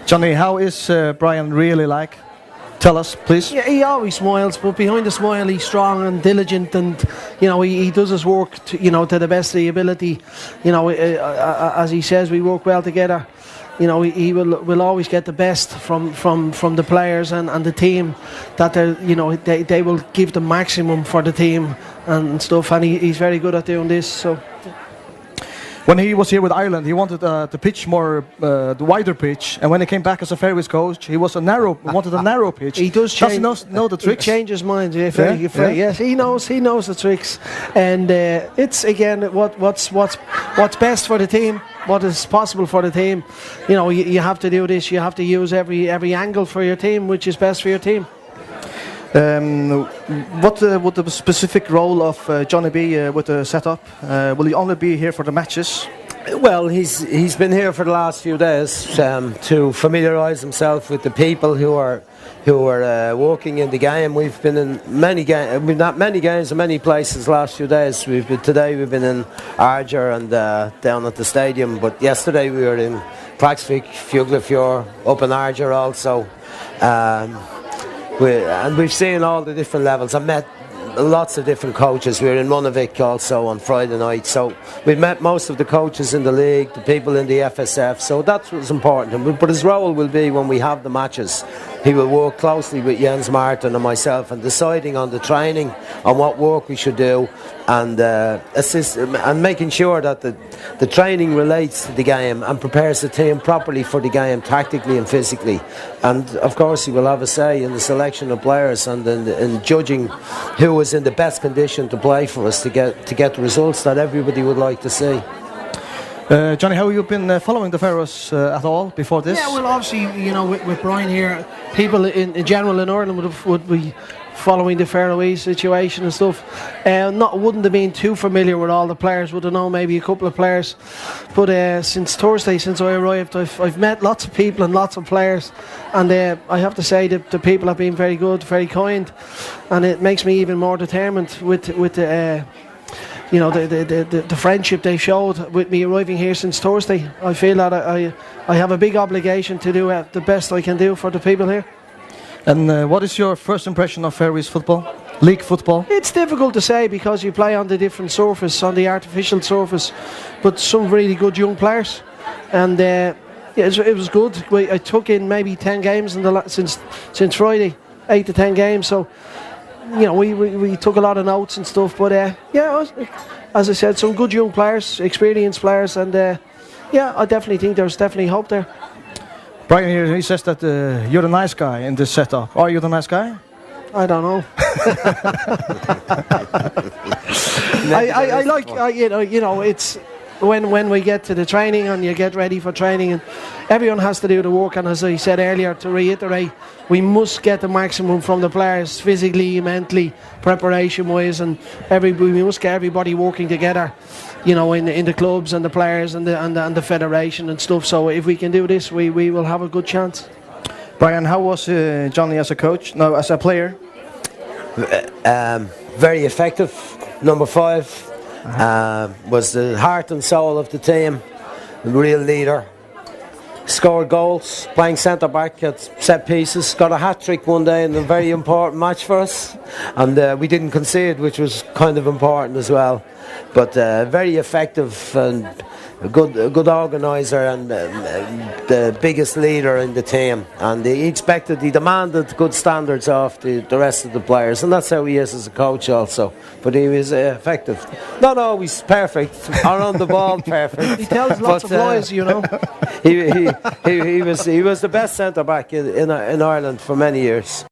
Johnny, how is Brian really like? Tell us, please. Yeah, he always smiles, but behind the smile, he's strong and diligent, and he does his work to the best of the ability. As he says, we work well together. He will always get the best from the players and the team. That they will give the maximum for the team and stuff. And he's very good at doing this. So. When he was here with Ireland, he wanted to pitch more, the wider pitch, and when he came back as a Fairways coach, he wanted a narrow pitch. He does change. Does he know the tricks? He changes minds. Yes, he knows the tricks, and it's again what's best for the team, what is possible for the team. You have to do this. You have to use every angle for your team, which is best for your team. What would the specific role of Johnny be with the setup? Will he only be here for the matches? Well, he's been here for the last few days to familiarise himself with the people who are working in the game. We've been in many games in many places the last few days. Today we've been in Arger and down at the stadium, but yesterday we were in Klaksvik, Fuglafjord, up in Arger also. We've seen all the different levels. I've met lots of different coaches. We were in Runavik also on Friday night. So we've met most of the coaches in the league, the people in the FSF. So that's what's important. But his role will be when we have the matches. He will work closely with Jens Martin and myself and deciding on the training, on what work we should do, and assist and making sure that the training relates to the game and prepares the team properly for the game, tactically and physically. And of course he will have a say in the selection of players and in judging who is in the best condition to play for us to get the results that everybody would like to see. Johnny, how have you been following the Faroes at all before this? Yeah, well, obviously, with Brian here, people in general in Ireland would be following the Faroese situation and stuff. Wouldn't have been too familiar with all the players. Would have known maybe a couple of players. But since Thursday, since I arrived, I've met lots of people and lots of players, and I have to say that the people have been very good, very kind, and it makes me even more determined with the. The friendship they showed with me arriving here since Thursday. I feel that I have a big obligation to do the best I can do for the people here. And what is your first impression of Faroese football? League football? It's difficult to say because you play on the different surface, on the artificial surface, but some really good young players. And it was good. I took in maybe 10 games since Friday, 8 to 10 games. So we took a lot of notes and stuff, but as I said, some good young players, experienced players, and I definitely think there's definitely hope there. Brian here, he says that you're the nice guy in this setup. Are you the nice guy? I don't know. I like it's when we get to the training and you get ready for training, and everyone has to do the work, and as I said earlier, to reiterate, we must get the maximum from the players physically, mentally, preparation wise, and we must get everybody working together, in the clubs and the players and the federation and stuff. So if we can do this, we will have a good chance. Brian, how was Johnny as a coach? No, as a player? Very effective. Number 5. Was the heart and soul of the team, real leader, scored goals, playing centre back at set pieces, got a hat-trick one day in a very important match for us, and we didn't concede, which was kind of important as well, but very effective and a good organiser and the biggest leader in the team, and he demanded good standards of the rest of the players, and that's how he is as a coach also. But he was effective, not always perfect or on the ball perfect. He tells lots of lies, he was the best centre back in Ireland for many years.